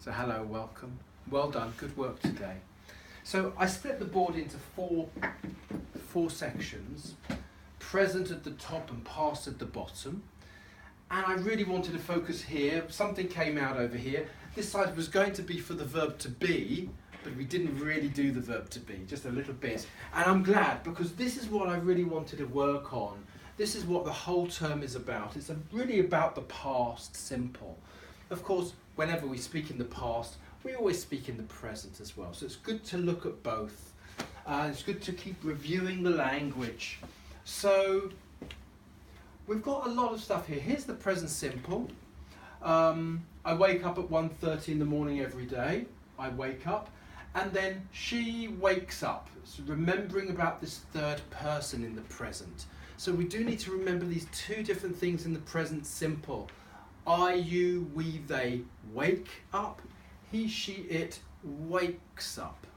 So hello, welcome. Well done, good work today. So I split the board into four sections. Present at the top and past at the bottom. And I really wanted to focus here. Something came out over here. This side was going to be for the verb to be, but we didn't really do the verb to be, just a little bit. And I'm glad, because this is what I really wanted to work on. This is what the whole term is about. It's really about the past simple. Of course, whenever we speak in the past, we always speak in the present as well. So it's good to look at both. It's good to keep reviewing the language. So we've got a lot of stuff here. Here's the present simple. I wake up at 1:30 in the morning every day. I wake up. And then she wakes up. So remembering about this third person in the present. So we do need to remember these two different things in the present simple. I, you, we, they wake up. He, she, it wakes up.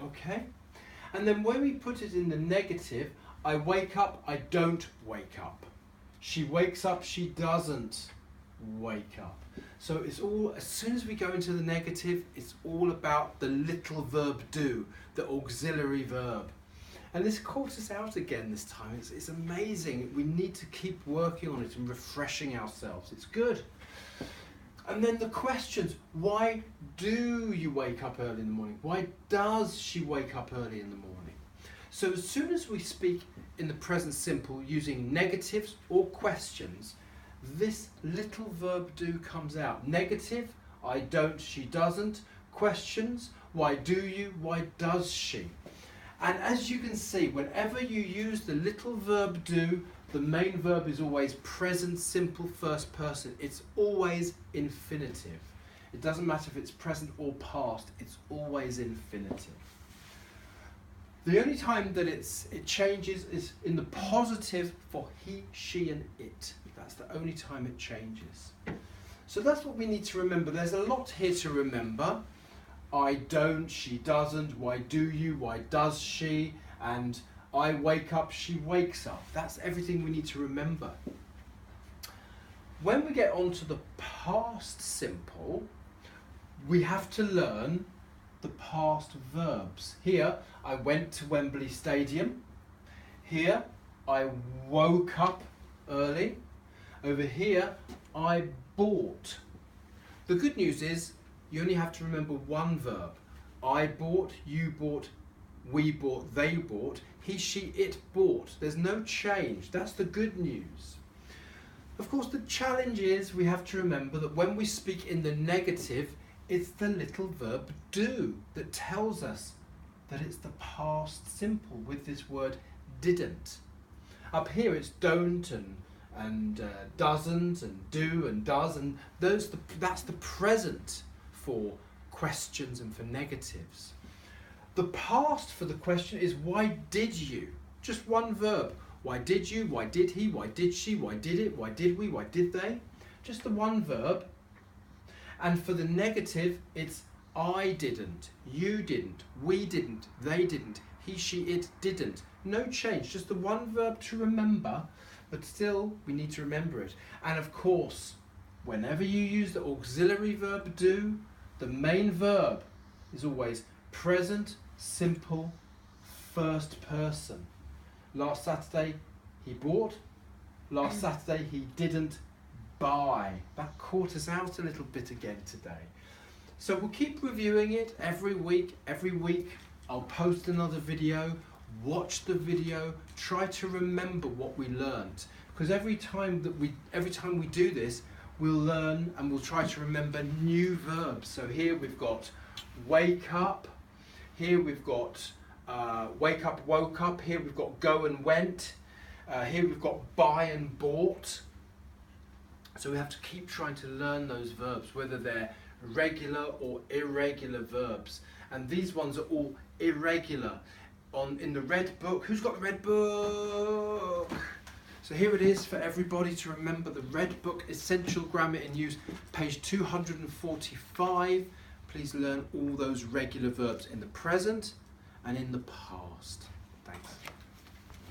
Okay? And then when we put it in the negative, I wake up, I don't wake up. She wakes up, she doesn't wake up. So it's all, as soon as we go into the negative, it's all about the little verb do, the auxiliary verb. And this caught us out again this time. It's amazing. We need to keep working on it and refreshing ourselves. It's good. And then the questions. Why do you wake up early in the morning? Why does she wake up early in the morning? So as soon as we speak in the present simple using negatives or questions, this little verb do comes out. Negative, I don't, she doesn't. Questions, why do you, why does she? And as you can see, whenever you use the little verb do, the main verb is always present simple first person. It's always infinitive. It doesn't matter if it's present or past, it's always infinitive. The only time that it changes is in the positive for he, she and it. That's the only time it changes. So that's what we need to remember. There's a lot here to remember. I don't, she doesn't, why do you, why does she, and I wake up, she wakes up. That's everything we need to remember. When we get on to the past simple, we have to learn the past verbs. Here, I went to Wembley Stadium. Here, I woke up early. Over here, I bought. The good news is, you only have to remember one verb. I bought, you bought, we bought, they bought, he, she, it bought. There's no change. That's the good news. Of course, the challenge is we have to remember that when we speak in the negative, it's the little verb do that tells us that it's the past simple with this word didn't. Up here it's don't and doesn't and do and does, and that's the present for questions and for negatives. The past for the question is why did you? Just one verb. Why did you? Why did he? Why did she? Why did it? Why did we? Why did they? Just the one verb. And for the negative, it's I didn't, you didn't, we didn't, they didn't, he, she, it didn't. No change, just the one verb to remember, but still we need to remember it. And of course, whenever you use the auxiliary verb do, the main verb is always present, simple, first person. Last Saturday he bought, last Saturday he didn't buy. That caught us out a little bit again today. So we'll keep reviewing it every week. Every week I'll post another video, watch the video, try to remember what we learned. Because every time we do this, we'll learn and we'll try to remember new verbs. So here we've got wake up, here we've got wake up, woke up, here we've got go and went, here we've got buy and bought. So we have to keep trying to learn those verbs, whether they're regular or irregular verbs. And these ones are all irregular. In the red book, who's got the red book? So here it is for everybody to remember, the red book, Essential Grammar in Use, page 245. Please learn all those regular verbs in the present and in the past. Thanks.